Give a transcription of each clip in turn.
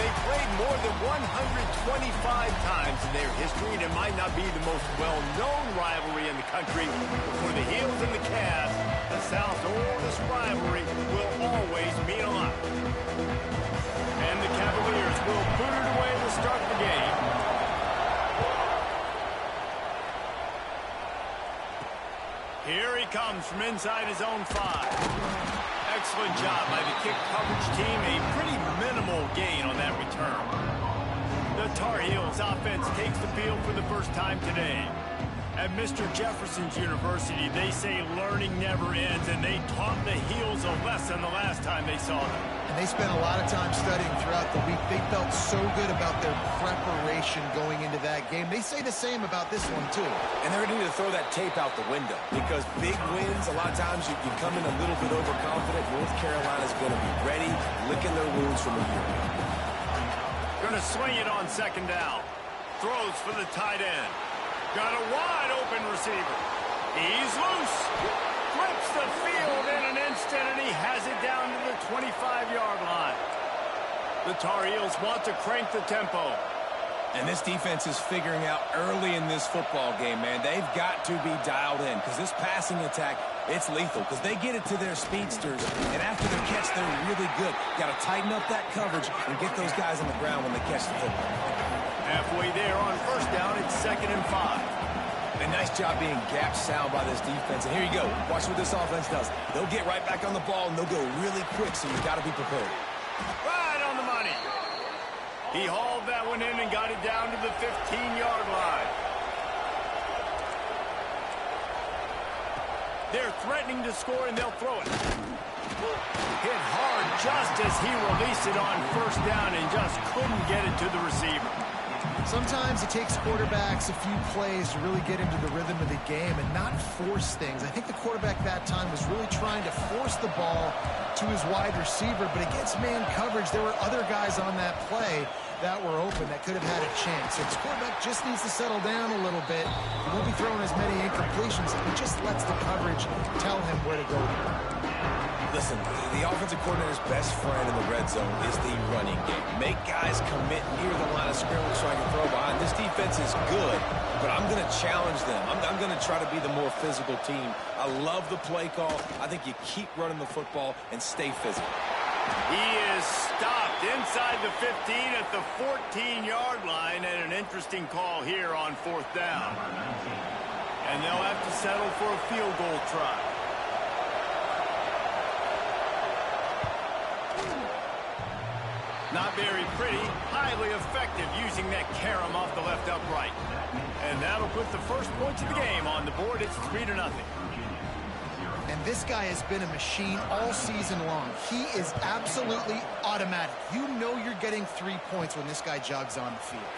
They played more than 125 times in their history, and it might not be the most well-known rivalry in the country, but for the Heels and the Cavs, the South's oldest rivalry will always mean a lot. And the Cavaliers will boot it away to start the game. Here he comes from inside his own 5. Excellent job by the kick coverage team. A pretty minimal gain on that return. The Tar Heels offense takes the field for the first time today. At Mr. Jefferson's University, they say learning never ends, and they taught the Heels a lesson the last time they saw them. And they spent a lot of time studying throughout the week. They felt so good about their preparation going into that game. They say the same about this one, too. And they're going to need to throw that tape out the window because big wins, a lot of times you come in a little bit overconfident. North Carolina's going to be ready, licking their wounds from a year ago. Going to swing it on second down. Throws for the tight end. Got a wide-open receiver. He's loose. Flips the field in an instant, and he has it down to the 25-yard line. The Tar Heels want to crank the tempo. And this defense is figuring out early in this football game, man. They've got to be dialed in because this passing attack, it's lethal because they get it to their speedsters, and after their catch, they're really good. Got to tighten up that coverage and get those guys on the ground when they catch the football. Halfway there on first down, it's 2nd and 5. A nice job being gap sound by this defense. And here you go. Watch what this offense does. They'll get right back on the ball, and they'll go really quick, so you've got to be prepared. Right on the money. He hauled that one in and got it down to the 15-yard line. They're threatening to score, and they'll throw it. Hit hard just as he released it on first down and just couldn't get it to the receiver. Sometimes it takes quarterbacks a few plays to really get into the rhythm of the game and not force things. I think the quarterback that time was really trying to force the ball to his wide receiver, but against man coverage, there were other guys on that play that were open that could have had a chance. So this quarterback just needs to settle down a little bit. He won't be throwing as many incompletions. He just lets the coverage tell him where to go. Listen, the offensive coordinator's best friend in the red zone is the running game. Make guys commit near the line of scrimmage so I can throw behind. This defense is good, but I'm going to challenge them. I'm going to try to be the more physical team. I love the play call. I think you keep running the football and stay physical. He is stopped inside the 15 at the 14-yard line, and an interesting call here on 4th down. And they'll have to settle for a field goal try. Not very pretty, highly effective using that carom off the left upright. And that'll put the first points of the game on the board. It's 3-0. And this guy has been a machine all season long. He is absolutely automatic. You know you're getting 3 points when this guy jogs on the field.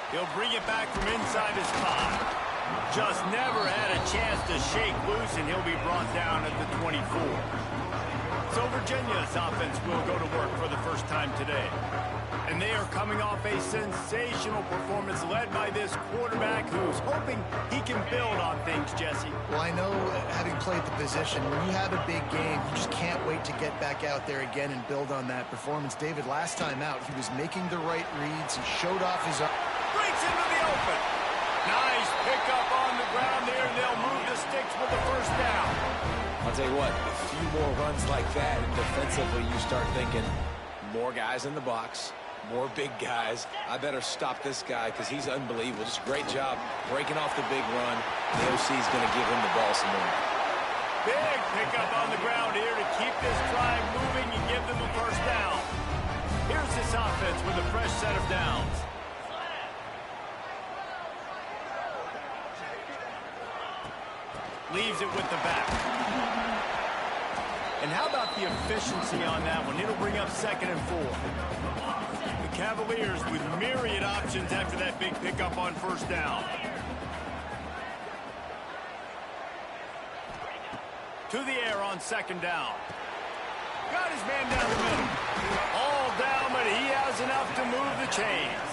He'll bring it back from inside his 5. Just never had a chance to shake loose, and he'll be brought down at the 24. So Virginia's offense will go to work for the first time today. And they are coming off a sensational performance led by this quarterback who's hoping he can build on things, Jesse. Well, I know, having played the position, when you have a big game, you just can't wait to get back out there again and build on that performance. David, last time out, he was making the right reads. He showed off his arm. Breaks into the open. Nice pickup on the ground there. They'll move the sticks with the first down. I'll tell you what, a few more runs like that, and defensively you start thinking, more guys in the box, more big guys. I better stop this guy because he's unbelievable. Just a great job breaking off the big run. The OC is going to give him the ball some more. Big pickup on the ground here to keep this drive moving and give them a first down. Here's this offense with a fresh set of downs. Leaves it with the back. And how about the efficiency on that one? It'll bring up 2nd and 4. The Cavaliers with myriad options after that big pickup on first down. To the air on 2nd down. Got his man down the middle. All down, but he has enough to move the chains.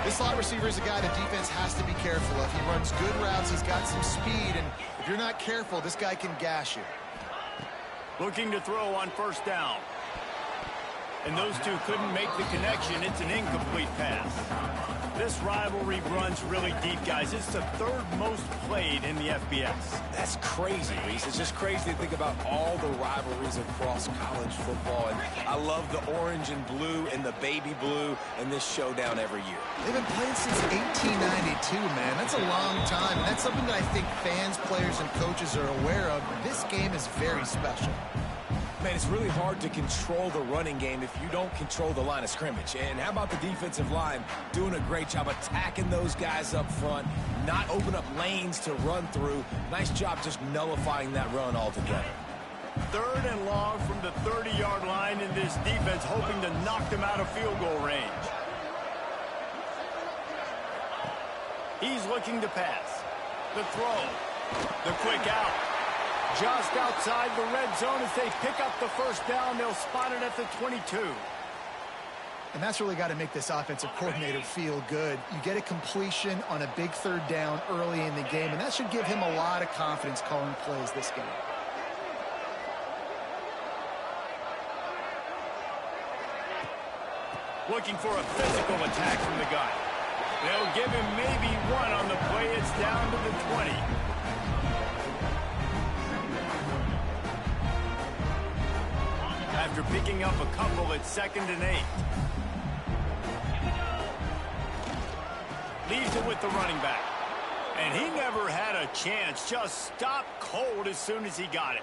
This slot receiver is a guy the defense has to be careful of. He runs good routes. He's got some speed, and if you're not careful, this guy can gash you. Looking to throw on first down. And those two couldn't make the connection. It's an incomplete pass. This rivalry runs really deep, guys. It's the third most played in the FBS. That's crazy, Reese. It's just crazy to think about all the rivalries across college football. And I love the orange and blue and the baby blue and this showdown every year. They've been playing since 1892, man. That's a long time. And that's something that I think fans, players, and coaches are aware of. This game is very special. Man, it's really hard to control the running game if you don't control the line of scrimmage. And how about the defensive line doing a great job attacking those guys up front, not open up lanes to run through. Nice job just nullifying that run altogether. 3rd and long from the 30-yard line, in this defense hoping to knock them out of field goal range. He's looking to pass. The throw. The quick out. Just outside the red zone as they pick up the first down. They'll spot it at the 22. And that's really got to make this offensive coordinator feel good. You get a completion on a big 3rd down early in the game, and that should give him a lot of confidence calling plays this game. Looking for a physical attack from the gun. They'll give him maybe one on the play. It's down to the 20. After picking up a couple, it's 2nd and 8. Leaves it with the running back. And he never had a chance. Just stopped cold as soon as he got it.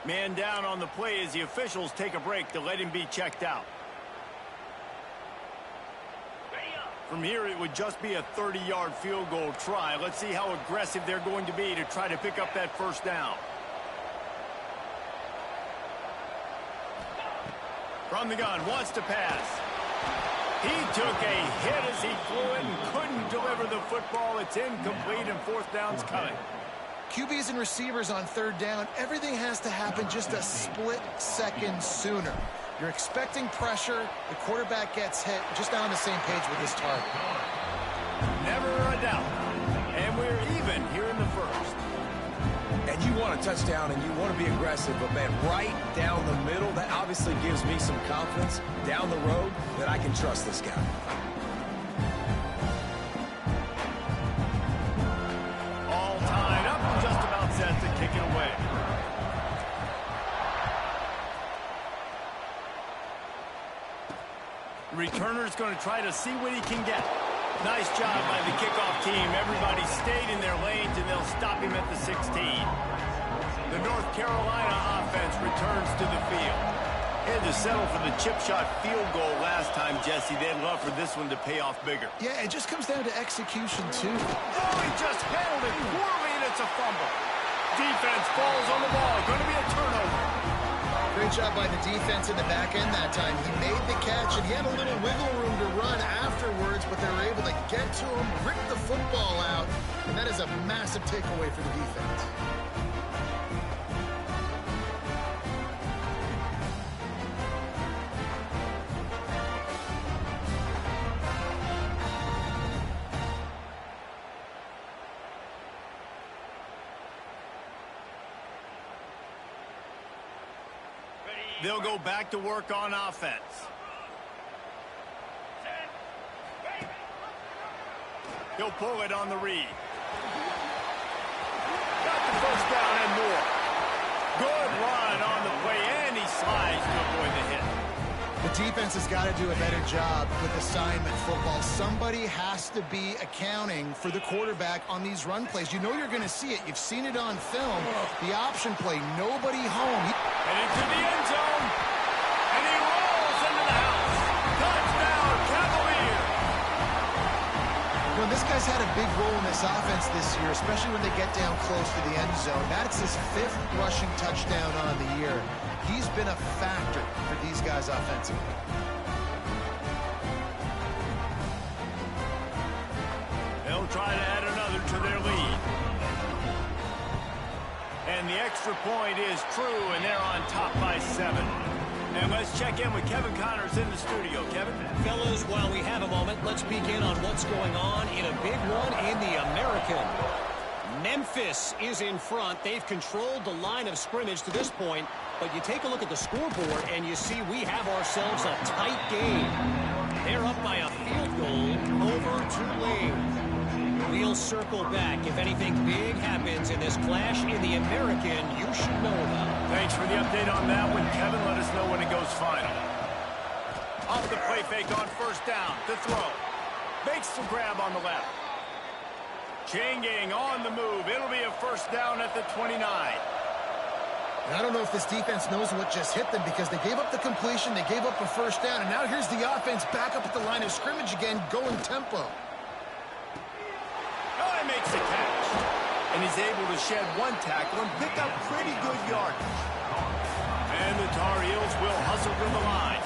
Man down on the play as the officials take a break to let him be checked out. From here, it would just be a 30-yard field goal try. Let's see how aggressive they're going to be to try to pick up that first down. From the gun, wants to pass. He took a hit as he flew it and couldn't deliver the football. It's incomplete, and 4th down's coming. QBs and receivers on 3rd down, everything has to happen just a split second sooner. You're expecting pressure, the quarterback gets hit, just not on the same page with his target. Never a doubt. And we're even here in the first. And you want a touchdown and you want to be aggressive, but man, right down the middle, that obviously gives me some confidence down the road that I can trust this guy. All tied up and just about set to kick it away. The returner's going to try to see what he can get. Nice job by the kickoff team. Everybody stayed in their lanes, and they'll stop him at the 16. The North Carolina offense returns to the field. They had to settle for the chip shot field goal last time, Jesse. They'd love for this one to pay off bigger. Yeah, it just comes down to execution, too. Oh, he just handled it poorly, and it's a fumble. Defense falls on the ball. Going to be a turnover. Great job by the defense in the back end that time. He made the catch, and he had a little wiggle room to run afterwards, but they were able to get to him, rip the football out, and that is a massive takeaway for the defense. They'll go back to work on offense. He'll pull it on the read. Got the first down and more. Good run on the play, and he slides to avoid the hit. The defense has got to do a better job with assignment football. Somebody has to be accounting for the quarterback on these run plays. You know you're going to see it. You've seen it on film. The option play, nobody home. And into the end zone. And he rolls into the house. Touchdown, Cavaliers. Well, this guy's had a big role in this offense this year, especially when they get down close to the end zone. That's his 5th rushing touchdown on the year. He's been a factor for these guys offensively. They'll try to add another to their lead. And the extra point is true, and they're on top by 7. And let's check in with Kevin Connors in the studio. Kevin? Fellas, while we have a moment, let's begin on what's going on in a big one in the American. Memphis is in front. They've controlled the line of scrimmage to this point, but you take a look at the scoreboard and you see we have ourselves a tight game. They're up by a field goal over Tulane. We'll circle back if anything big happens in this clash in the American you should know about. Thanks for the update on that one, Kevin. Let us know when it goes final. Off the play fake on first down to throw. Makes the grab on the left. Chain gang on the move. It'll be a first down at the 29. And I don't know if this defense knows what just hit them because they gave up the completion, they gave up a first down, and now here's the offense back up at the line of scrimmage again, going tempo. Oh, he makes the catch. And he's able to shed one tackle and pick up pretty good yardage. And the Tar Heels will hustle to the line.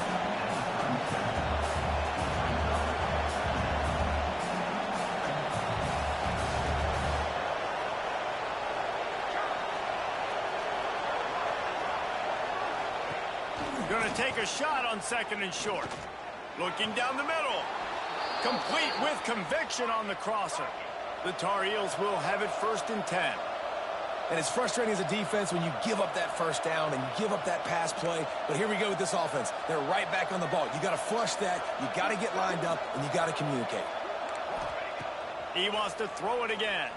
Going to take a shot on second and short. Looking down the middle. Complete with conviction on the crosser. The Tar Heels will have it first and 10. And it's frustrating as a defense when you give up that first down and you give up that pass play. But here we go with this offense. They're right back on the ball. You got to flush that. You got to get lined up, and you got to communicate. He wants to throw it again.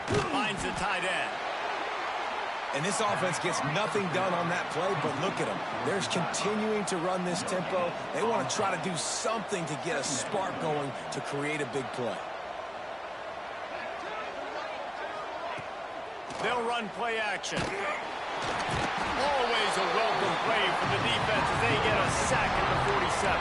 Finds the tight end. And this offense gets nothing done on that play, but look at them. They're continuing to run this tempo. They want to try to do something to get a spark going to create a big play. They'll run play action. Always a welcome play for the defense as they get a sack at the 47.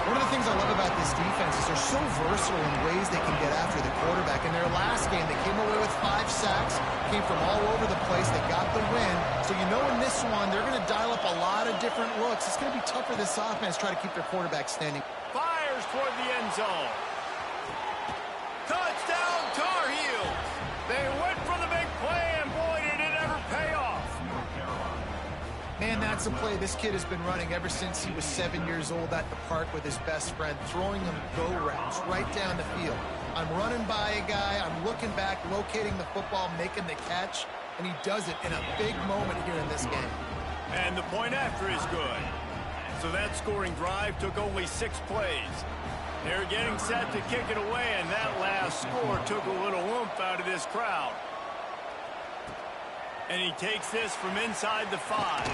One of the things I love about this defense is they're so versatile in ways they can get after the quarterback. In their last game, they came away with 5 sacks, came from all over the place. They got the win. So you know in this one, they're going to dial up a lot of different looks. It's going to be tough for this offense to try to keep their quarterback standing. Fires toward the end zone. Touchdown, Tar Heels. They went for the big play, and boy, did it ever pay off. Man, that's a play this kid has been running ever since he was 7 years old at the park with his best friend, throwing him go routes right down the field. I'm running by a guy, I'm looking back, locating the football, making the catch, and he does it in a big moment here in this game. And the point after is good. So that scoring drive took only 6 plays. They're getting set to kick it away, and that last score took a little oomph out of this crowd. And he takes this from inside the 5.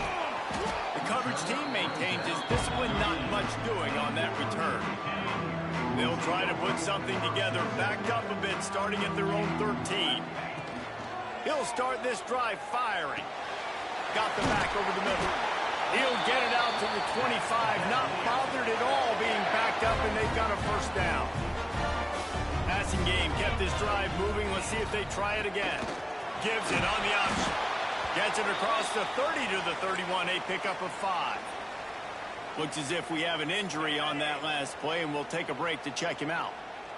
The coverage team maintains his discipline, not much doing on that return. They'll try to put something together, backed up a bit, starting at their own 13. He'll start this drive firing. Got the back over the middle. He'll get it out to the 25, not bothered at all being backed up, and they've got a first down. Passing game kept this drive moving. Let's see if they try it again. Gives it on the option. Gets it across the 30 to the 31. A pickup of 5. Looks as if we have an injury on that last play, and we'll take a break to check him out.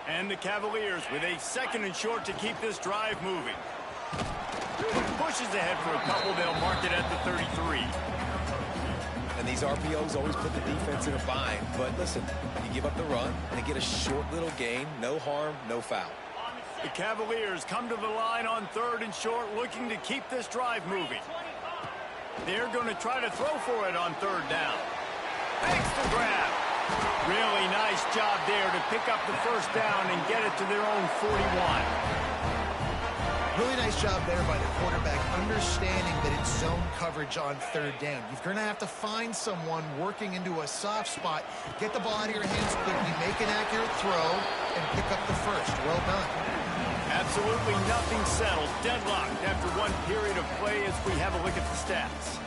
And the Cavaliers with a second and short to keep this drive moving. Pushes ahead for a couple. They'll mark it at the 33. And these RPOs always put the defense in a bind. But listen, you give up the run, they get a short little gain. No harm, no foul. The Cavaliers come to the line on third and short, looking to keep this drive moving. They're going to try to throw for it on third down. Makes the grab. Really nice job there to pick up the first down and get it to their own 41. Really nice job there by the quarterback, understanding that it's zone coverage on third down. You're going to have to find someone working into a soft spot, get the ball out of your hands quickly, make an accurate throw, and pick up the first. Well done. Absolutely nothing settled. Deadlocked after one period of play as we have a look at the stats.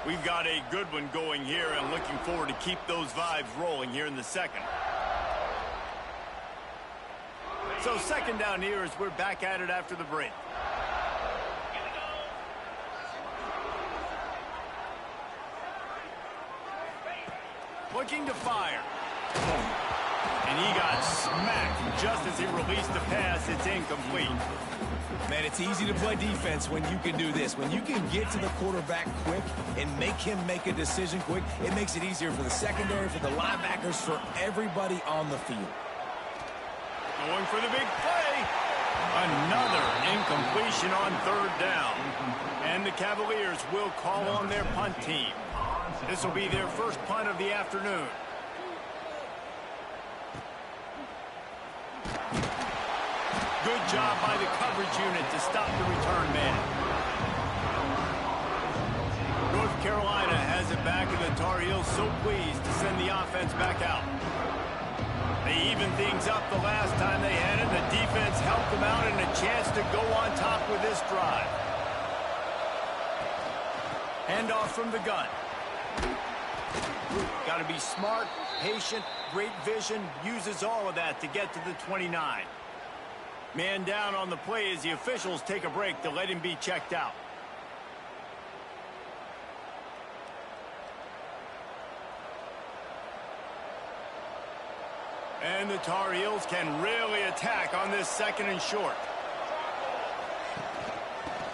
We've got a good one going here and looking forward to keep those vibes rolling here in the second. So second down here as we're back at it after the break. Looking to fire. And he got smacked just as he released the pass. It's incomplete. Man, it's easy to play defense when you can do this. When you can get to the quarterback quick and make him make a decision quick, it makes it easier for the secondary, for the linebackers, for everybody on the field. Going for the big play. Another incompletion on third down. And the Cavaliers will call on their punt team. This will be their first punt of the afternoon. Good job by the coverage unit to stop the return man. North Carolina has it back, and the Tar Heels so pleased to send the offense back out. They evened things up the last time they had it. The defense helped them out and a chance to go on top with this drive. Handoff from the gun. Got to be smart, patient, great vision. Uses all of that to get to the 29. Man down on the play as the officials take a break to let him be checked out. And the Tar Heels can really attack on this second and short.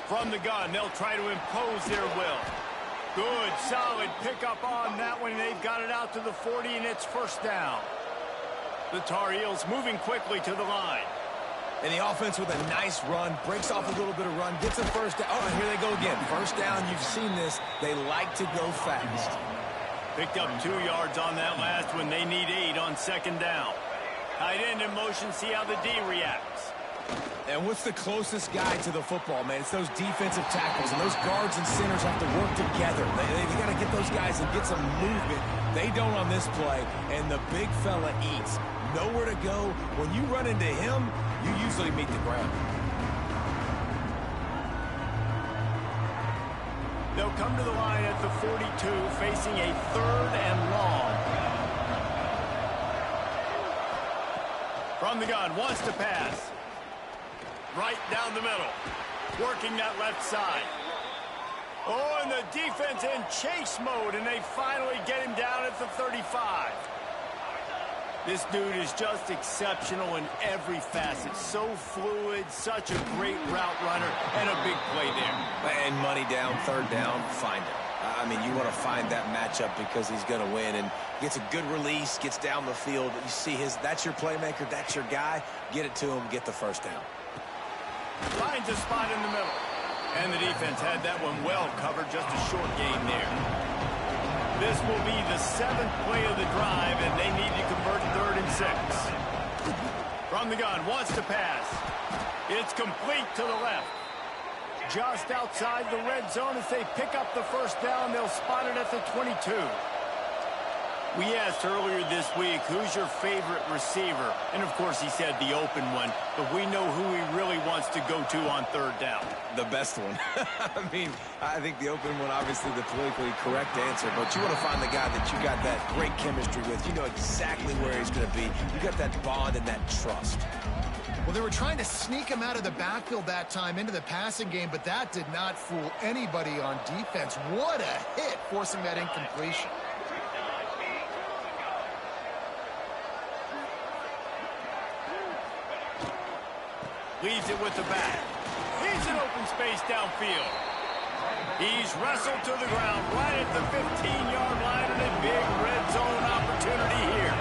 From the gun, they'll try to impose their will. Good, solid pickup on that one. They've got it out to the 40, and it's first down. The Tar Heels moving quickly to the line. And the offense with a nice run, breaks off a little bit of run, gets a first down. Oh, and here they go again. First down, you've seen this. They like to go fast. Picked up 2 yards on that last one. They need 8 on second down. Tight end in motion, see how the D reacts. And what's the closest guy to the football, man? It's those defensive tackles, and those guards and centers have to work together. They got to get those guys and get some movement. They don't on this play, and the big fella eats. Nowhere to go. When you run into him, you usually meet the ground. They'll come to the line at the 42, facing a third and long. From the gun, wants to pass. Right down the middle. Working that left side. Oh, and the defense in chase mode, and they finally get him down at the 35. This dude is just exceptional in every facet. So fluid, such a great route runner, and a big play there. And money down, third down, find him. I mean, you want to find that matchup because he's going to win, and gets a good release, gets down the field. You see that's your playmaker, that's your guy. Get it to him, get the first down. Finds a spot in the middle. And the defense had that one well covered, just a short gain there. This will be the 7th play of the drive, and they need to convert 3rd and 6. From the gun, wants to pass. It's complete to the left. Just outside the red zone. As they pick up the first down, they'll spot it at the 22. We asked earlier this week, who's your favorite receiver? And, of course, he said the open one, but we know who he really wants to go to on third down. The best one. I mean, I think the open one, obviously the politically correct answer, but you want to find the guy that you got that great chemistry with. You know exactly where he's going to be. You got that bond and that trust. Well, they were trying to sneak him out of the backfield that time into the passing game, but that did not fool anybody on defense. What a hit, forcing that incompletion. Leaves it with the back. He's in open space downfield. He's wrestled to the ground right at the 15-yard line, and a big red zone opportunity here.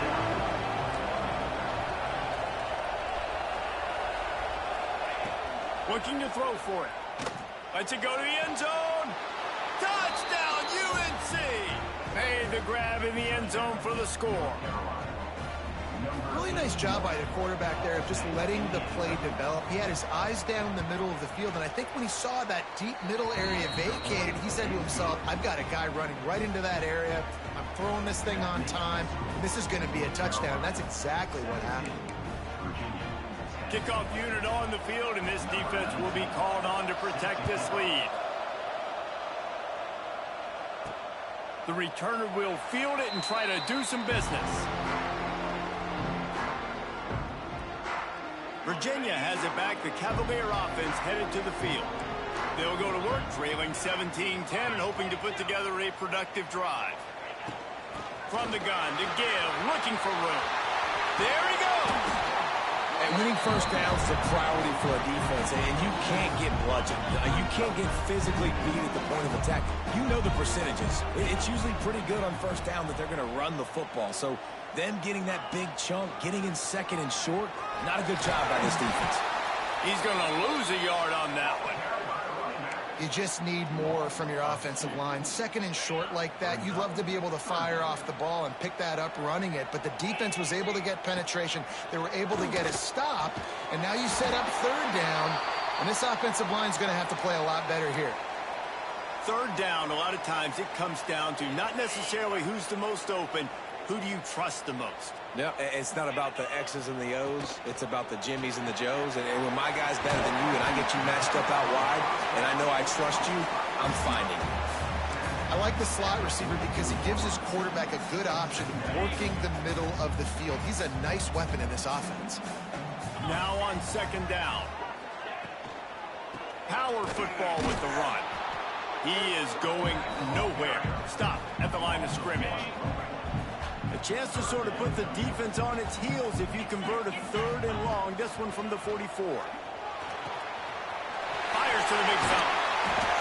Looking to throw for it. Lets it go to the end zone. Touchdown, UNC! Made the grab in the end zone for the score. Really nice job by the quarterback there of just letting the play develop. He had his eyes down the middle of the field, and I think when he saw that deep middle area vacated, he said to himself, I've got a guy running right into that area. I'm throwing this thing on time. This is going to be a touchdown. That's exactly what happened. Kickoff unit on the field, and this defense will be called on to protect this lead. The returner will field it and try to do some business. Virginia has it back. The Cavalier offense headed to the field. They'll go to work, trailing 17-10 and hoping to put together a productive drive. From the gun to give, looking for room. There he goes. And winning first downs is a priority for a defense, and you can't get bludgeoned. You can't get physically beat at the point of attack. You know the percentages. It's usually pretty good on first down that they're going to run the football. So them getting that big chunk, getting in second and short, not a good job by this defense. He's going to lose a yard on that one. You just need more from your offensive line. Second and short like that, you'd love to be able to fire off the ball and pick that up running it, but the defense was able to get penetration. They were able to get a stop, and now you set up third down, and this offensive line is going to have to play a lot better here. Third down, a lot of times it comes down to not necessarily who's the most open, who do you trust the most? Yeah, it's not about the X's and the O's. It's about the Jimmys and the Joes. And when my guy's better than you and I get you matched up out wide and I know I trust you, I'm finding you. I like the slot receiver because he gives his quarterback a good option working the middle of the field. He's a nice weapon in this offense. Now on second down. Power football with the run. He is going nowhere. Stop at the line of scrimmage. A chance to sort of put the defense on its heels if you convert a third and long. This one from the 44. Fires to the big fella.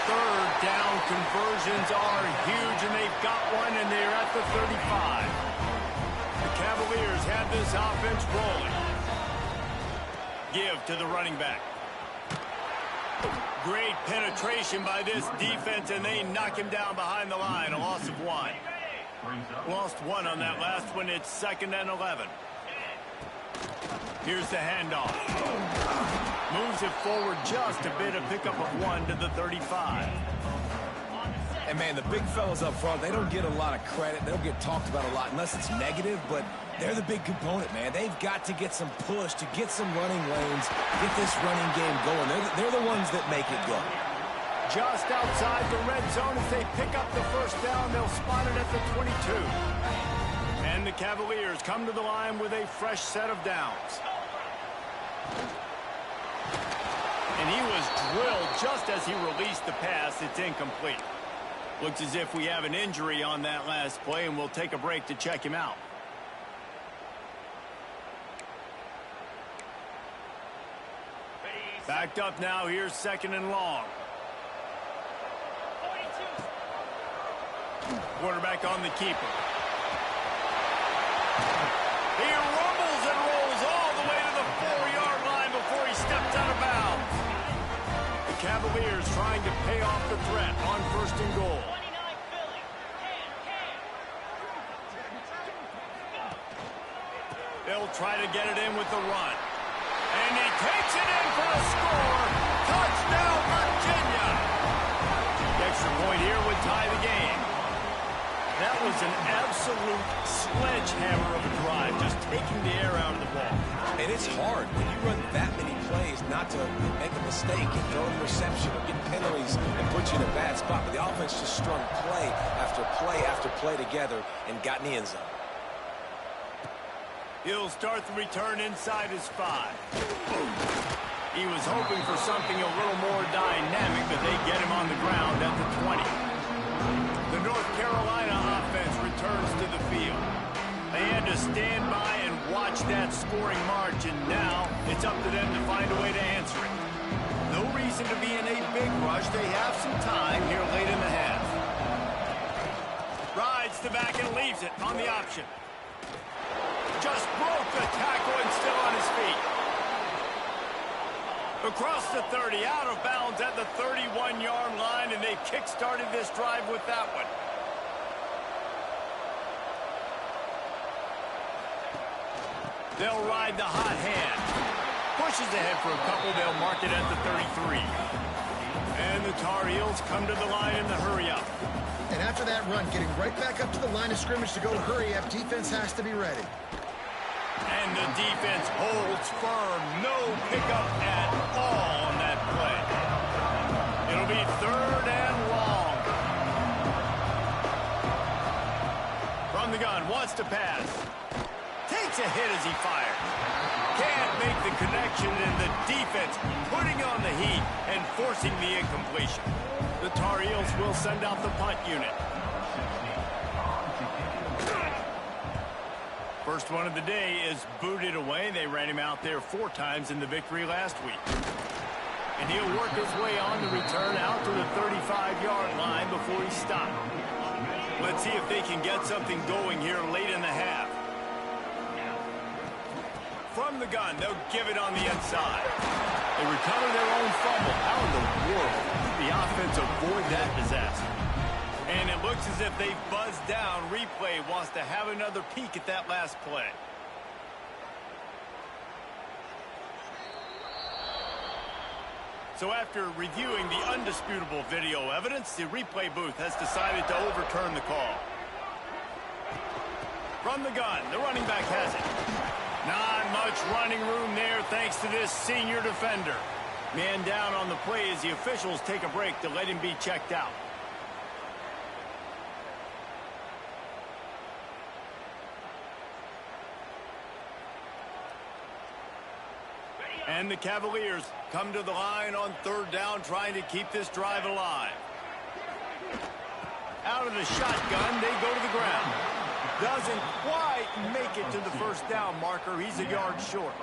Third down conversions are huge, and they've got one, and they're at the 35. The Cavaliers have this offense rolling. Give to the running back. Great penetration by this defense, and they knock him down behind the line. A loss of one. Lost one on that last one. It's 2nd and 11. Here's the handoff. Moves it forward just a bit. A pickup of one to the 35. And, man, the big fellas up front, they don't get a lot of credit. They don't get talked about a lot unless it's negative, but they're the big component, man. They've got to get some push, to get some running lanes, get this running game going. They're the ones that make it go. Just outside the red zone as they pick up the first down. They'll spot it at the 22. And the Cavaliers come to the line with a fresh set of downs. And he was drilled just as he released the pass. It's incomplete. Looks as if we have an injury on that last play, and we'll take a break to check him out. Backed up now. Here's 2nd and long. Quarterback on the keeper. He rumbles and rolls all the way to the 4-yard line before he steps out of bounds. The Cavaliers trying to pay off the threat on 1st and goal. They'll try to get it in with the run. And he takes it in for a score. Touchdown, Virginia. The extra point here would tie the game. That was an absolute sledgehammer of a drive, just taking the air out of the ball. And it's hard when you run that many plays not to make a mistake and throw an interception or get penalties and put you in a bad spot. But the offense just strung play after play after play together and got in the end zone. He'll start the return inside his 5. He was hoping for something a little more dynamic, but they get him on the ground at the 20. The North Carolina offense returns to the field. They had to stand by and watch that scoring march, and now it's up to them to find a way to answer it. No reason to be in a big rush. They have some time here late in the half. Rides the back and leaves it on the option. Just broke the tackle and still on his feet. Across the 30, out of bounds at the 31-yard line, and they kick-started this drive with that one. They'll ride the hot hand. Pushes ahead for a couple. They'll mark it at the 33. And the Tar Heels come to the line in the hurry-up. And after that run, getting right back up to the line of scrimmage to go hurry-up, defense has to be ready. And the defense holds firm. No pickup at all on that play. It'll be 3rd and long. From the gun, wants to pass. Takes a hit as he fires. Can't make the connection, and the defense putting on the heat and forcing the incompletion. The Tar Heels will send out the punt unit. First one of the day is booted away. They ran him out there 4 times in the victory last week. And he'll work his way on the return out to the 35-yard line before he's stopped. Let's see if they can get something going here late in the half. From the gun, they'll give it on the inside. They recover their own fumble. How in the world did the offense avoid that disaster? And it looks as if they've buzzed down. Replay wants to have another peek at that last play. So after reviewing the undisputable video evidence, the replay booth has decided to overturn the call. From the gun, the running back has it. Not much running room there thanks to this senior defender. Man down on the play as the officials take a break to let him be checked out. And the Cavaliers come to the line on 3rd down, trying to keep this drive alive. Out of the shotgun, they go to the ground. Doesn't quite make it to the 1st down marker. He's a yard short.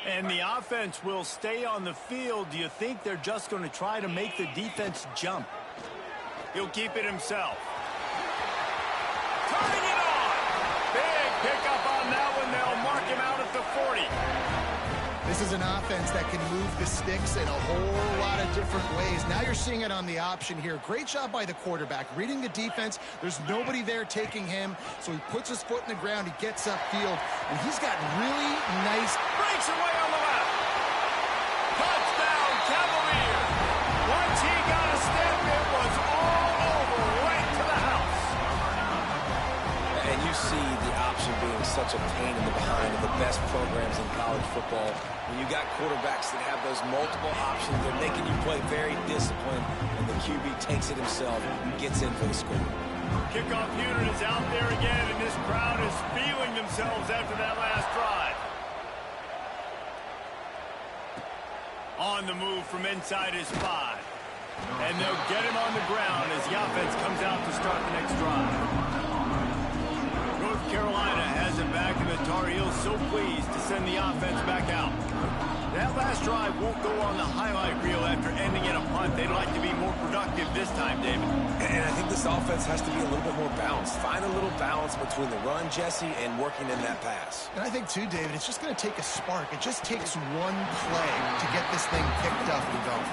And the offense will stay on the field. Do you think they're just going to try to make the defense jump? He'll keep it himself. Turning it on! Big pickup on that one. They'll mark him out at the 40. This is an offense that can move the sticks in a whole lot of different ways. Now you're seeing it on the option here. Great job by the quarterback. Reading the defense. There's nobody there taking him. So he puts his foot in the ground. He gets upfield. And he's got really nice... Breaks away on the left. Touchdown, Cavaliers. Once he got a step, it was all over, right to the house. And you see the option being such a pain in the behind of the best programs in college football. When you got quarterbacks that have those multiple options, they're making you play very disciplined, and the QB takes it himself and gets in for the score. Kickoff unit is out there again, and this crowd is feeling themselves after that last drive. On the move from inside his 5. And they'll get him on the ground as the offense comes out to start the next drive. North Carolina has it back, and the Tar Heels so pleased to send the offense back out. That last drive won't go on the highlight reel after ending in a punt. They'd like to be more productive this time, David. And I think this offense has to be a little bit more balanced. Find a little balance between the run, Jesse, and working in that pass. And I think, too, David, it's just going to take a spark. It just takes one play to get this thing picked up and going.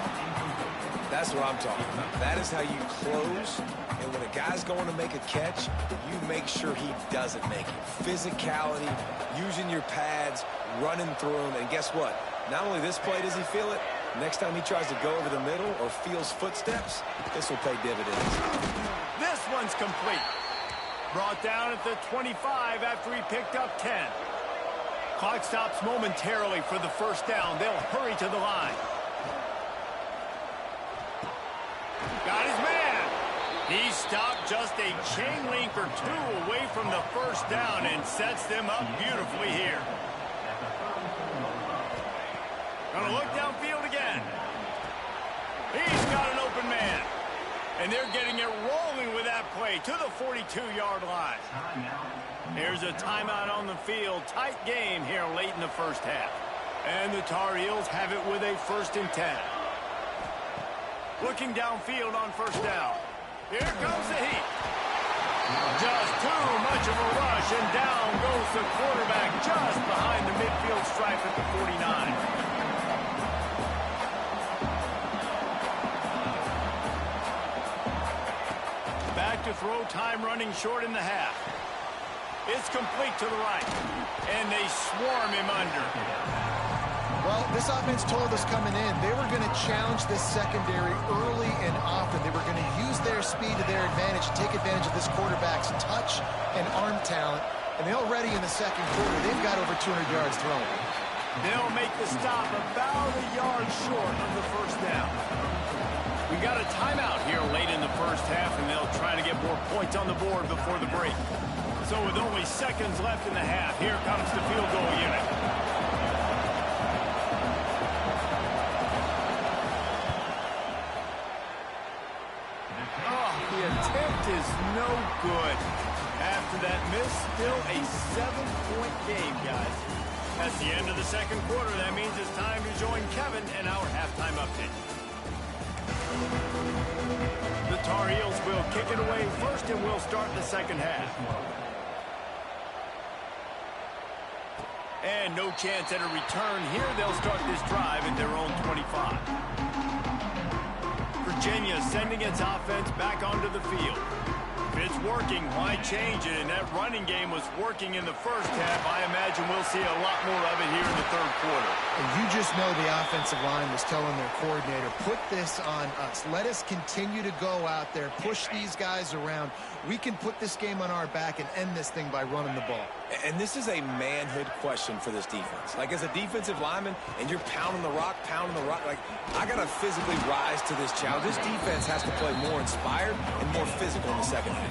That's what I'm talking about. That is how you close. And when a guy's going to make a catch, you make sure he doesn't make it. Physicality, using your pads, running through them. And guess what? Not only this play does he feel it, next time he tries to go over the middle or feels footsteps, this will pay dividends. This one's complete. Brought down at the 25 after he picked up 10. Clock stops momentarily for the 1st down. They'll hurry to the line. Got his man. He stopped just a chain link or 2 away from the 1st down and sets them up beautifully here. Gonna look downfield again. He's got an open man. And they're getting it rolling with that play to the 42-yard line. Here's a timeout on the field. Tight game here late in the 1st half. And the Tar Heels have it with a 1st and 10. Looking downfield on 1st down. Here comes the heat. Just too much of a rush, and down goes the quarterback just behind the midfield stripe at the 49. Back to throw, time running short in the half. It's complete to the right, and they swarm him under. Well, this offense told us coming in they were going to challenge this secondary early and often. They were going to use their speed to their advantage and take advantage of this quarterback's touch and arm talent. And they already in the 2nd quarter, they've got over 200 yards throwing. They'll make the stop about a yard short of the 1st down. We got a timeout here late in the first half, and they'll try to get more points on the board before the break. So with only seconds left in the half, here comes the field goal unit. Oh, the attempt is no good. After that miss, still a 7-point game, guys. That's the end of the second quarter. That means it's time to join Kevin in our halftime update. The Tar Heels will kick it away first, and we'll start the second half. And no chance at a return here. They'll start this drive at their own 25. Virginia sending its offense back onto the field. If it's working, why change it? And that running game was working in the first half. I imagine we'll see a lot more of it here in the third quarter. And you just know the offensive line was telling their coordinator, put this on us. Let us continue to go out there, push these guys around. We can put this game on our back and end this thing by running the ball. And this is a manhood question for this defense. Like, as a defensive lineman, and you're pounding the rock, like, I got to physically rise to this challenge. This defense has to play more inspired and more physical in the second half.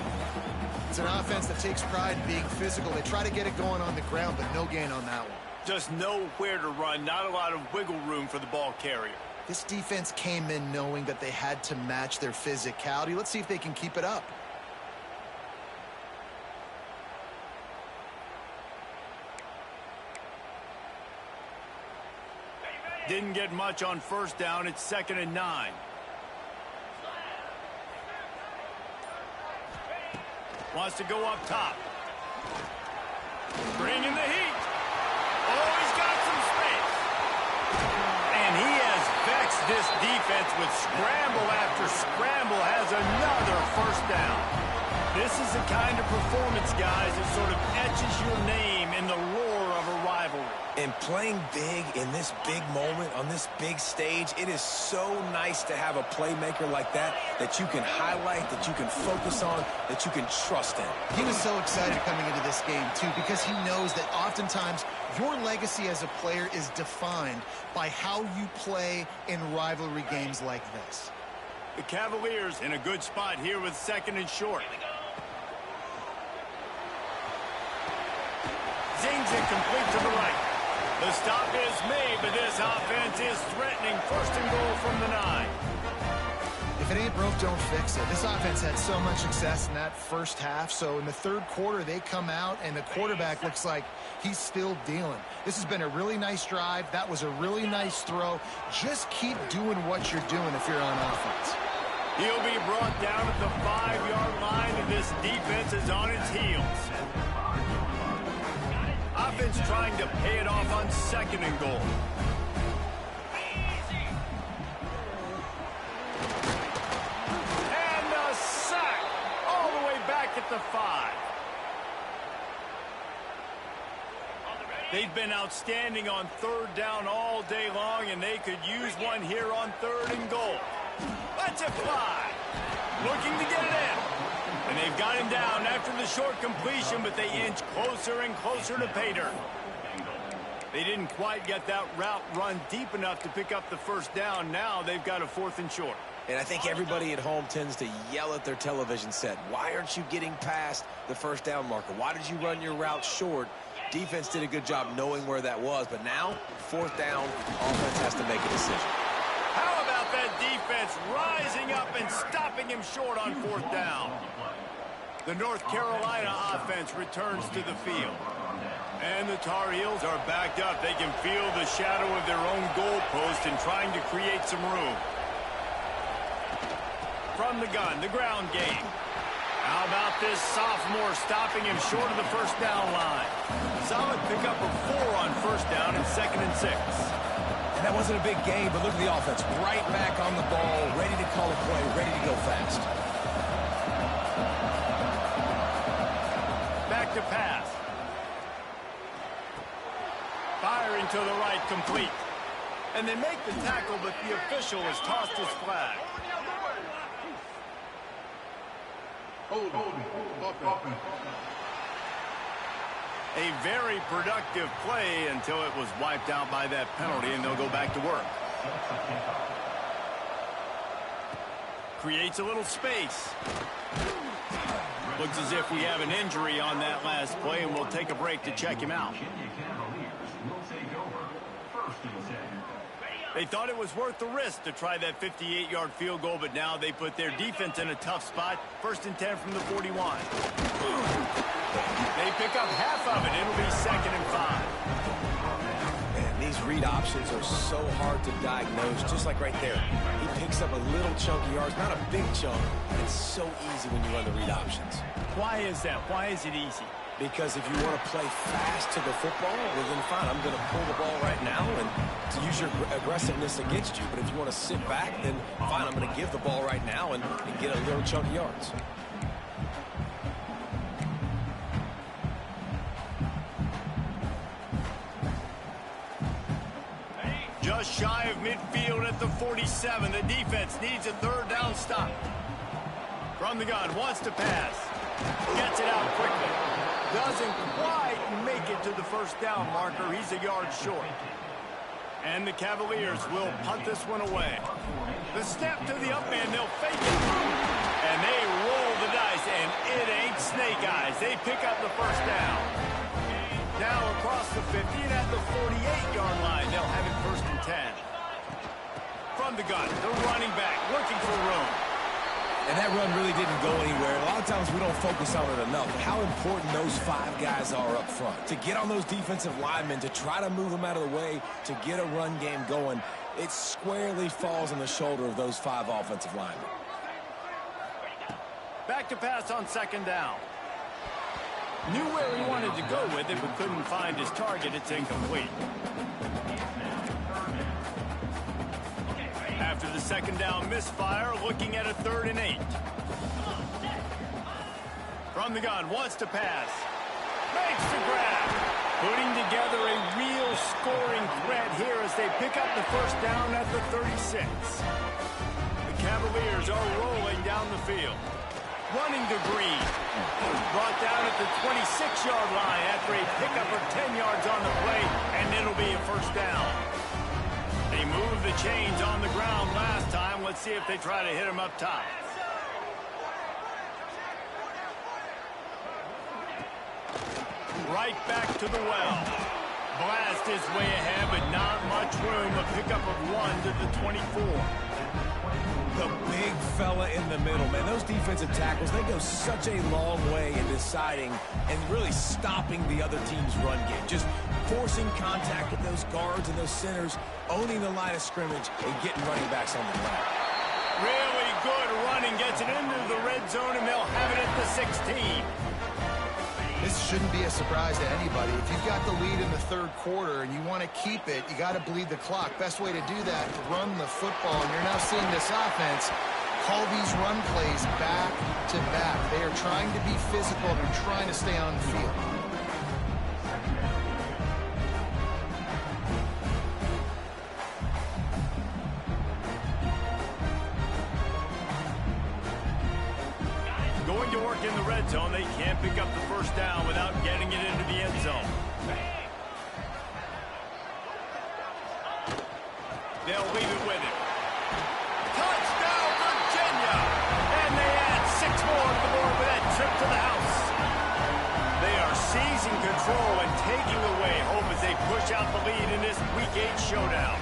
It's an offense that takes pride in being physical. They try to get it going on the ground, but no gain on that one. Just nowhere to run, not a lot of wiggle room for the ball carrier. This defense came in knowing that they had to match their physicality. Let's see if they can keep it up. Didn't get much on first down. It's 2nd and 9. Wants to go up top. Bringing the heat. Oh, he's got some space. And he has vexed this defense with scramble after scramble. Has another first down. This is the kind of performance, guys, that sort of etches your name in the roar of a rivalry. And playing big in this big moment, on this big stage, it is so nice to have a playmaker like that you can highlight, that you can focus on, that you can trust in. He was so excited coming into this game, too, because he knows that oftentimes your legacy as a player is defined by how you play in rivalry games like this. The Cavaliers in a good spot here with 2nd and short. Zings it complete to the right. The stop is made, but this offense is threatening 1st and goal from the 9. If it ain't broke, don't fix it. This offense had so much success in that first half, so in the third quarter, they come out, and the quarterback looks like he's still dealing. This has been a really nice drive. That was a really nice throw. Just keep doing what you're doing if you're on offense. He'll be brought down at the 5-yard line, and this defense is on its heels. Offense trying to pay it off on 2nd and goal. And a sack all the way back at the 5. They've been outstanding on 3rd down all day long, and they could use one here on 3rd and goal. Let's it fly. Looking to get it in. And they've got him down after the short completion, but they inch closer and closer to pay dirt. They didn't quite get that route run deep enough to pick up the first down. Now they've got a 4th and short. And I think everybody at home tends to yell at their television set. Why aren't you getting past the first down marker? Why did you run your route short? Defense did a good job knowing where that was, but now, 4th down, offense has to make a decision. How about that defense rising up and stopping him short on 4th down? The North Carolina offense returns to the field. And the Tar Heels are backed up. They can feel the shadow of their own goalpost and trying to create some room. From the gun, the ground game. How about this sophomore stopping him short of the first down line? Solid pickup of 4 on first down and 2nd and 6. And that wasn't a big gain, but look at the offense. Right back on the ball, ready to call a play, ready to go fast. Back to pass. Firing to the right, complete. And they make the tackle, but the official has tossed his flag. A very productive play until it was wiped out by that penalty, and they'll go back to work. Creates a little space. Looks as if we have an injury on that last play, and we'll take a break to check him out. They thought it was worth the risk to try that 58-yard field goal, but now they put their defense in a tough spot. 1st and 10 from the 41. They pick up half of it. It'll be 2nd and 5. Man, these read options are so hard to diagnose, just like right there. He picks up a little chunk of yards, not a big chunk. It's so easy when you run the read options. Why is that? Why is it easy? Because if you want to play fast to the football, well, then fine, I'm going to pull the ball right now and to use your aggressiveness against you. But if you want to sit back, then fine, I'm going to give the ball right now and get a little chunk of yards. Just shy of midfield at the 47. The defense needs a 3rd down stop. From the gun, wants to pass. Gets it out quickly. Doesn't quite make it to the 1st down marker. He's a yard short. And the Cavaliers will punt this one away. The snap to the up man. They'll fake it. And they roll the dice, and it ain't snake eyes. They pick up the 1st down. Now across the 50 and at the 48-yard line. They'll have it 1st and 10. From the gun, the running back looking for room. And that run really didn't go anywhere. A lot of times we don't focus on it enough. How important those 5 guys are up front. To get on those defensive linemen, to try to move them out of the way, to get a run game going, it squarely falls on the shoulder of those 5 offensive linemen. Back to pass on 2nd down. Knew where he wanted to go with it, but couldn't find his target. It's incomplete. After the 2nd down misfire, looking at a 3rd and 8. From the gun, wants to pass. Makes the grab. Putting together a real scoring threat here as they pick up the 1st down at the 36. The Cavaliers are rolling down the field. Running to Green. Brought down at the 26-yard line after a pickup of 10 yards on the play, and it'll be a 1st down. They moved the chains on the ground last time. Let's see if they try to hit him up top. Right back to the well. Blast his way ahead, but not much room. A pickup of 1 to the 24. The big fella in the middle, man. Those defensive tackles, they go such a long way in deciding and really stopping the other team's run game. Just forcing contact with those guards and those centers, owning the line of scrimmage, and getting running backs on the ground. Really good running. Gets it into the red zone, and they'll have it at the 16. This shouldn't be a surprise to anybody. If you've got the lead in the 3rd quarter and you want to keep it, you got to bleed the clock. Best way to do that, run the football. And you're now seeing this offense call these run plays back to back. They are trying to be physical. They're trying to stay on the field. Going to work in the red zone. They can't pick up the 1st down without getting it into the end zone. They'll leave it with him. Touchdown, Virginia! And they add 6 more to the board with that trip to the house. They are seizing control and taking away hope as they push out the lead in this Week 8 showdown.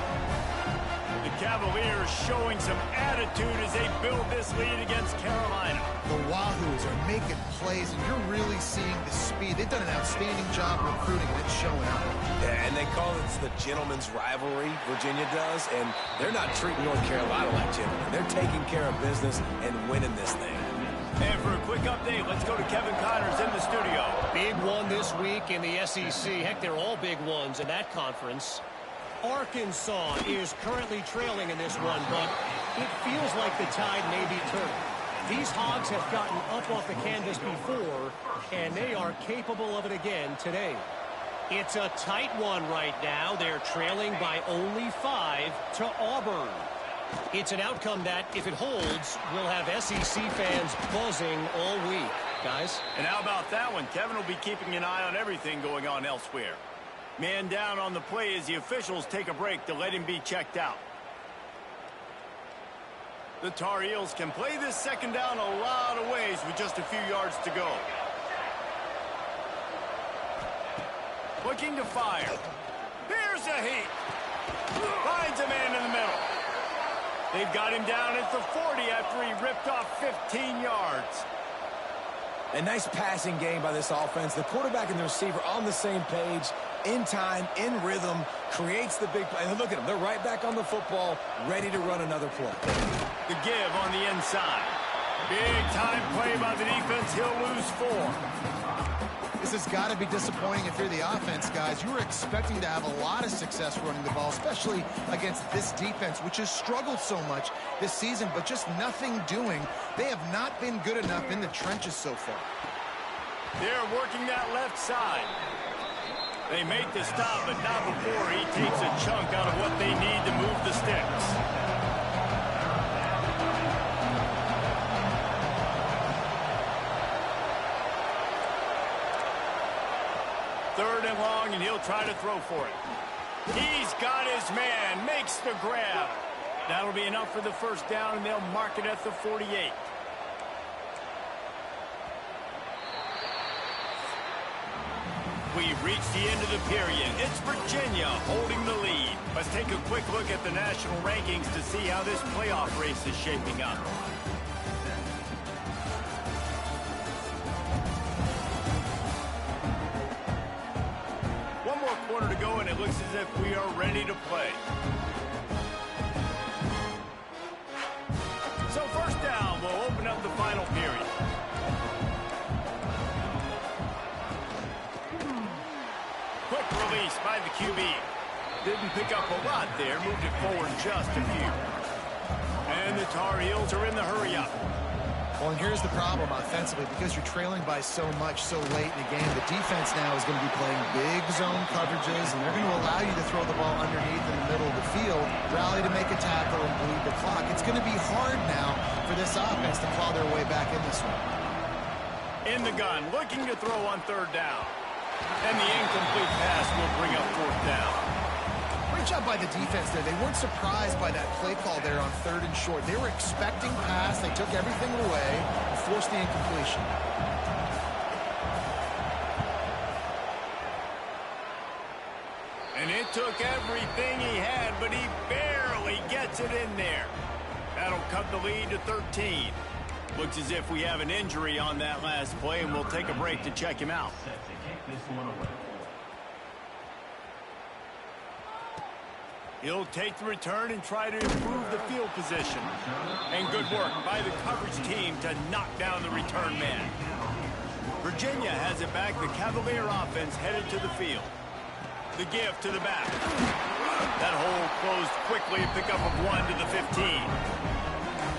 The Cavaliers showing some attitude as they build this lead against Carolina. The Wahoos are making plays, and you're really seeing the speed. They've done an outstanding job recruiting, and it's showing up. Yeah, and they call it the gentleman's rivalry, Virginia does, and they're not treating North Carolina like gentlemen. They're taking care of business and winning this thing. And for a quick update, let's go to Kevin Connors in the studio. Big one this week in the SEC. Heck, they're all big ones in that conference. Arkansas is currently trailing in this one, but it feels like the tide may be turning. These Hogs have gotten up off the canvas before, and they are capable of it again today. It's a tight one right now. They're trailing by only 5 to Auburn. It's an outcome that, if it holds, will have SEC fans buzzing all week. Guys? And how about that one? Kevin will be keeping an eye on everything going on elsewhere. Man down on the play as the officials take a break to let him be checked out. The Tar Heels can play this second down a lot of ways with just a few yards to go. Looking to fire. Here's a heat. Finds a man in the middle. They've got him down at the 40 after he ripped off 15 yards. A nice passing game by this offense. The quarterback and the receiver on the same page, in time, in rhythm, creates the big play. And look at them. They're right back on the football, ready to run another play. The give on the inside. Big time play by the defense. He'll lose 4. This has got to be disappointing if you're the offense, guys. You were expecting to have a lot of success running the ball, especially against this defense, which has struggled so much this season, but just nothing doing. They have not been good enough in the trenches so far. They're working that left side. They make the stop, but not before he takes a chunk out of what they need to move the sticks. Third and long, and he'll try to throw for it. He's got his man, makes the grab. That'll be enough for the first down, and they'll mark it at the 48. We've reached the end of the period. It's Virginia holding the lead. Let's take a quick look at the national rankings to see how this playoff race is shaping up. One more quarter to go, and it looks as if we are ready to play. So first down, we'll open up the final period. Quick release by the QB. Didn't pick up a lot there, moved it forward just a few. And the Tar Heels are in the hurry-up. Well, and here's the problem offensively. Because you're trailing by so much so late in the game, the defense now is going to be playing big zone coverages, and they're going to allow you to throw the ball underneath in the middle of the field, rally to make a tackle, and bleed the clock. It's going to be hard now for this offense to claw their way back in this one. In the gun, looking to throw on third down. And the incomplete pass will bring up fourth down. Great job by the defense there. They weren't surprised by that play call there on third and short. They were expecting pass. They took everything away and forced the incompletion. And it took everything he had, but he barely gets it in there. That'll cut the lead to 13. Looks as if we have an injury on that last play, and we'll take a break to check him out. He'll take the return and try to improve the field position. And good work by the coverage team to knock down the return man. Virginia has it back. The Cavalier offense headed to the field. The give to the back. That hole closed quickly, a pickup of 1 to the 15.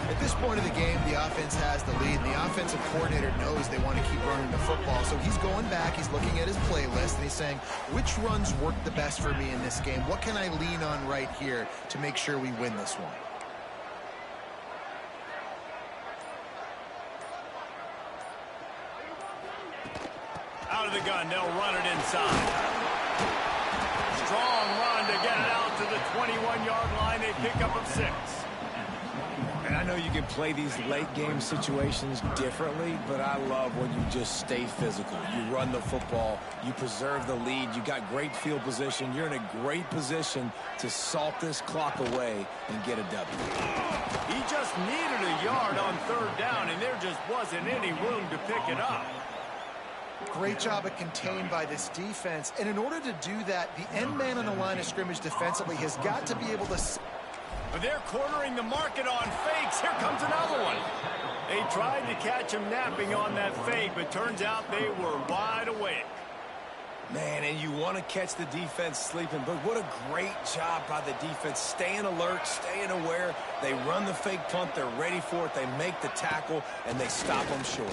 At this point of the game, the offense has the lead, and the offensive coordinator knows they want to keep running the football. So he's going back, he's looking at his playlist, and he's saying, which runs work the best for me in this game? What can I lean on right here to make sure we win this one? Out of the gun, they'll run it inside. Strong run to get it out to the 21-yard line. They pick up of 6. And I know you can play these late-game situations differently, but I love when you just stay physical. You run the football, you preserve the lead, you got great field position. You're in a great position to salt this clock away and get a W. He just needed a yard on third down, and there just wasn't any room to pick it up. Great job at contained by this defense. And in order to do that, the end man on the line of scrimmage defensively has got to be able to... But they're cornering the market on fakes. Here comes another one. They tried to catch him napping on that fake, but turns out they were wide awake. Man, and you want to catch the defense sleeping, but what a great job by the defense. Staying alert, staying aware. They run the fake punt. They're ready for it. They make the tackle, and they stop them short.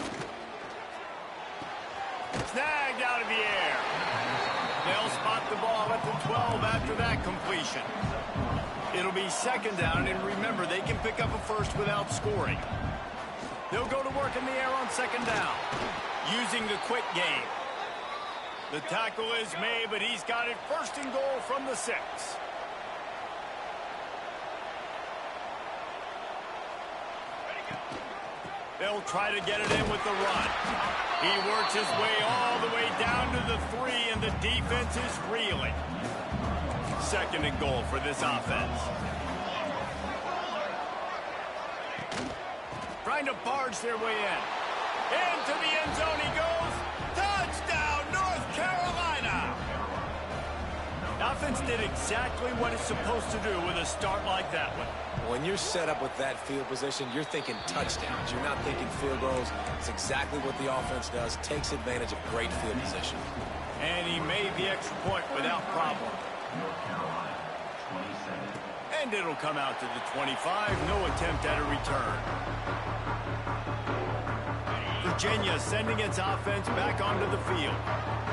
Snagged out of the air. They'll spot the ball at the 12 after that completion. It'll be second down, and remember, they can pick up a first without scoring. They'll go to work in the air on second down, using the quick game. The tackle is made, but he's got it first and goal from the 6. They'll try to get it in with the run. He works his way all the way down to the 3, and the defense is reeling. 2nd and goal for this offense. Trying to barge their way in. Into the end zone he goes. Touchdown, North Carolina! The offense did exactly what it's supposed to do with a start like that one. When you're set up with that field position, you're thinking touchdowns. You're not thinking field goals. It's exactly what the offense does. Takes advantage of great field position. And he made the extra point without problem. And it'll come out to the 25. No attempt at a return. Virginia sending its offense back onto the field.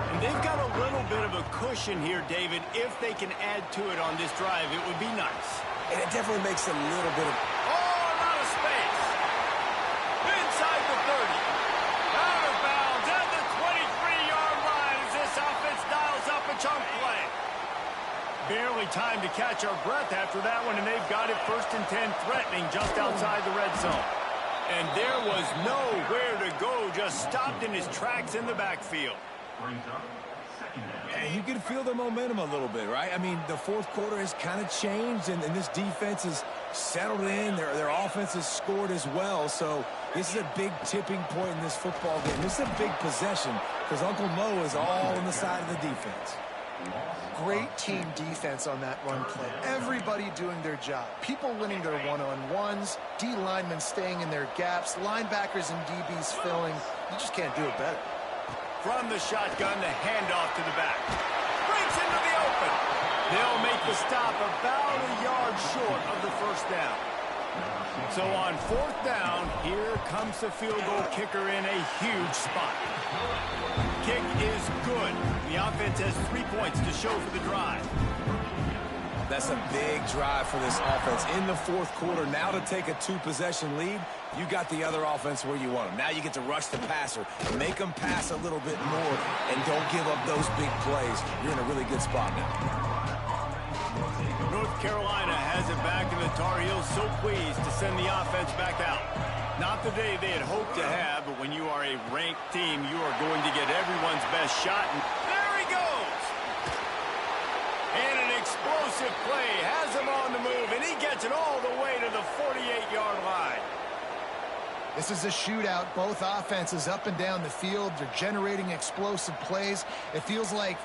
And they've got a little bit of a cushion here, David. If they can add to it on this drive, it would be nice. And it definitely makes a little bit of... Oh, a lot of space. Inside the 30. Out of bounds at the 23-yard line as this offense dials up a chunk play. Barely time to catch our breath after that one, and they've got it 1st and 10, threatening just outside the red zone. And there was nowhere to go, just stopped in his tracks in the backfield. And you can feel the momentum a little bit, right? I mean, the 4th quarter has kind of changed, and this defense has settled in. Their offense has scored as well. So this is a big tipping point in this football game. This is a big possession because Uncle Mo is all on the side of the defense. Great team defense on that run play. Everybody doing their job. People winning their one-on-ones, D linemen staying in their gaps, linebackers and DBs filling. You just can't do it better. From the shotgun, the handoff to the back. Breaks into the open. They'll make the stop about a yard short of the 1st down. So on 4th down, here comes the field goal kicker in a huge spot. Kick is good. The offense has 3 points to show for the drive. That's a big drive for this offense in the 4th quarter. Now to take a 2-possession lead, you got the other offense where you want them. Now you get to rush the passer, make them pass a little bit more, and don't give up those big plays. You're in a really good spot now. North Carolina has it back, and the Tar Heels so pleased to send the offense back out. Not the day they had hoped to have, but when you are a ranked team, you are going to get everyone's best shot. And there he goes! And an explosive play has him on the move, and he gets it all the way to the 48-yard line. This is a shootout. Both offenses up and down the field. They're generating explosive plays. It feels like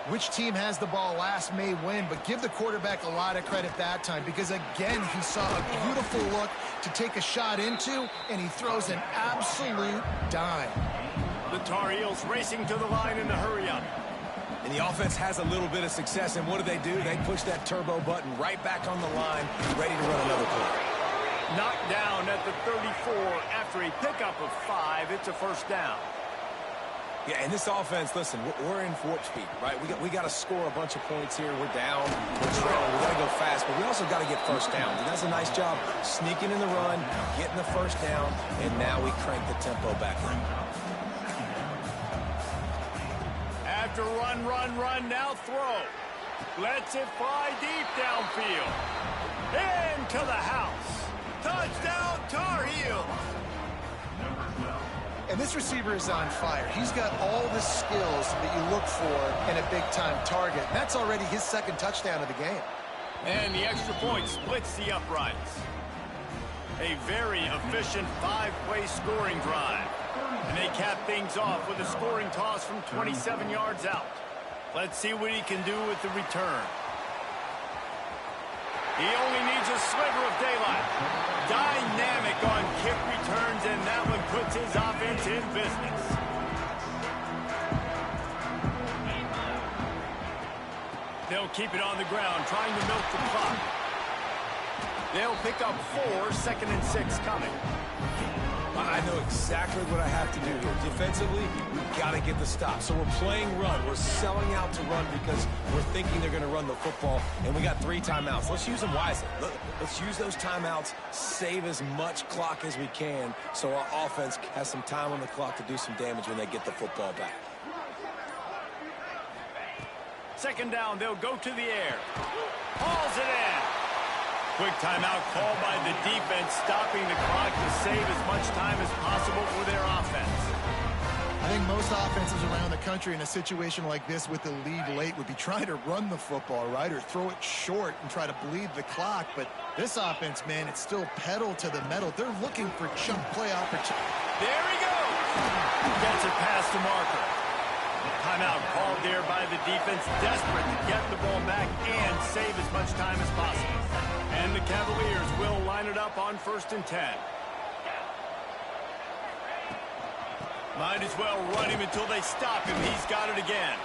which team has the ball last may win, but give the quarterback a lot of credit that time because, again, he saw a beautiful look to take a shot into, and he throws an absolute dime. The Tar Heels racing to the line in the hurry-up. And the offense has a little bit of success, and what do? They push that turbo button right back on the line, ready to run another play. Knocked down at the 34 after a pickup of 5. It's a 1st down. Yeah, and this offense, listen, we're in warp speed, right? We got to score a bunch of points here. We're down, we're trailing, we got to go fast, but we also got to get 1st down. And that's a nice job sneaking in the run, getting the 1st down, and now we crank the tempo back in. After run, now throw. Lets it fly deep downfield. Into the house. Touchdown, Tar Heels. And this receiver is on fire. He's got all the skills that you look for in a big-time target. That's already his 2nd touchdown of the game. And the extra point splits the uprights. A very efficient 5-play scoring drive. And they cap things off with a scoring toss from 27 yards out. Let's see what he can do with the return. He only needs a sliver of daylight. Dynamic on kick returns, and that one puts his offense in business. They'll keep it on the ground, trying to milk the clock. They'll pick up 4, 2nd and 6 coming. I know exactly what I have to do here. Defensively, we've got to get the stop. So we're playing run. We're selling out to run because we're thinking they're going to run the football, and we got 3 timeouts. Let's use them wisely. Let's use those timeouts, save as much clock as we can so our offense has some time on the clock to do some damage when they get the football back. 2nd down, they'll go to the air. Hauls it in. Quick timeout called by the defense, stopping the clock to save as much time as possible for their offense. I think most offenses around the country in a situation like this with the lead late would be trying to run the football, right, or throw it short and try to bleed the clock. But this offense, man, it's still pedal to the metal. They're looking for chunk play opportunity. There he goes. Gets it past the marker. Timeout called there by the defense, desperate to get the ball back and save as much time as possible. And the Cavaliers will line it up on 1st and 10. Might as well run him until they stop him. He's got it again.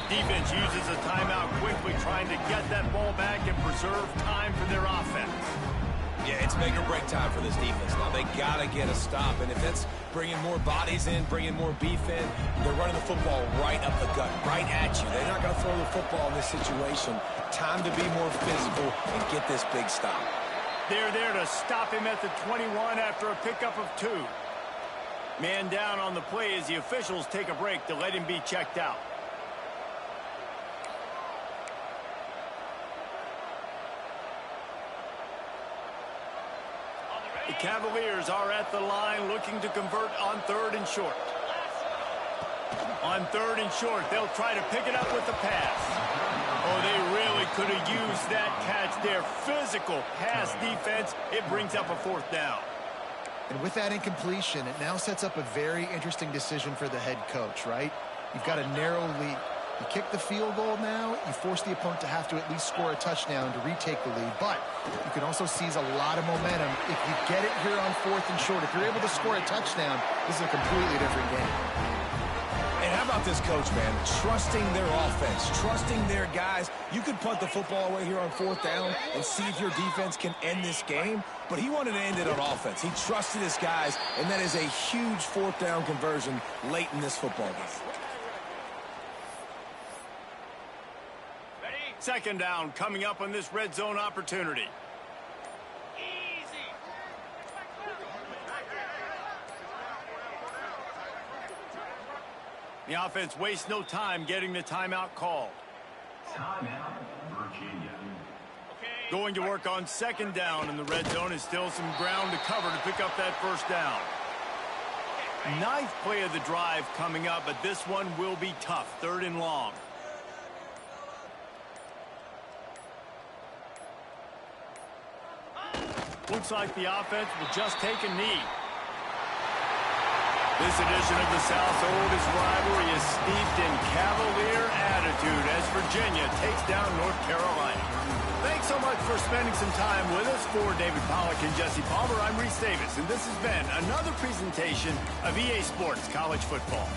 Defense uses a timeout quickly, trying to get that ball back and preserve time for their offense. Yeah, it's make or break time for this defense. Now, they got to get a stop, and if that's bringing more bodies in, bringing more beef in, they're running the football right up the gut, right at you. They're not going to throw the football in this situation. Time to be more physical and get this big stop. They're there to stop him at the 21 after a pickup of 2. Man down on the play as the officials take a break to let him be checked out. The Cavaliers are at the line looking to convert on 3rd and short. On 3rd and short, they'll try to pick it up with the pass. Oh, they really could have used that catch there. Physical pass defense. It brings up a 4th down. And with that incompletion, it now sets up a very interesting decision for the head coach, right? You've got a narrow lead. You kick the field goal now, you force the opponent to have to at least score a touchdown to retake the lead. But you can also seize a lot of momentum if you get it here on 4th and short. If you're able to score a touchdown, this is a completely different game. And how about this coach, man? Trusting their offense, trusting their guys. You could punt the football away here on 4th down and see if your defense can end this game, but he wanted to end it on offense. He trusted his guys, and that is a huge 4th down conversion late in this football game. 2nd down coming up on this red zone opportunity. The offense wastes no time getting the timeout called. Timeout, Virginia. Going to work on 2nd down in the red zone is still some ground to cover to pick up that 1st down. 9th play of the drive coming up, but this one will be tough. 3rd and long. Looks like the offense will just take a knee. This edition of the South's oldest rivalry is steeped in Cavalier attitude as Virginia takes down North Carolina. Thanks so much for spending some time with us. For David Pollack and Jesse Palmer, I'm Reese Davis, and this has been another presentation of EA Sports College Football.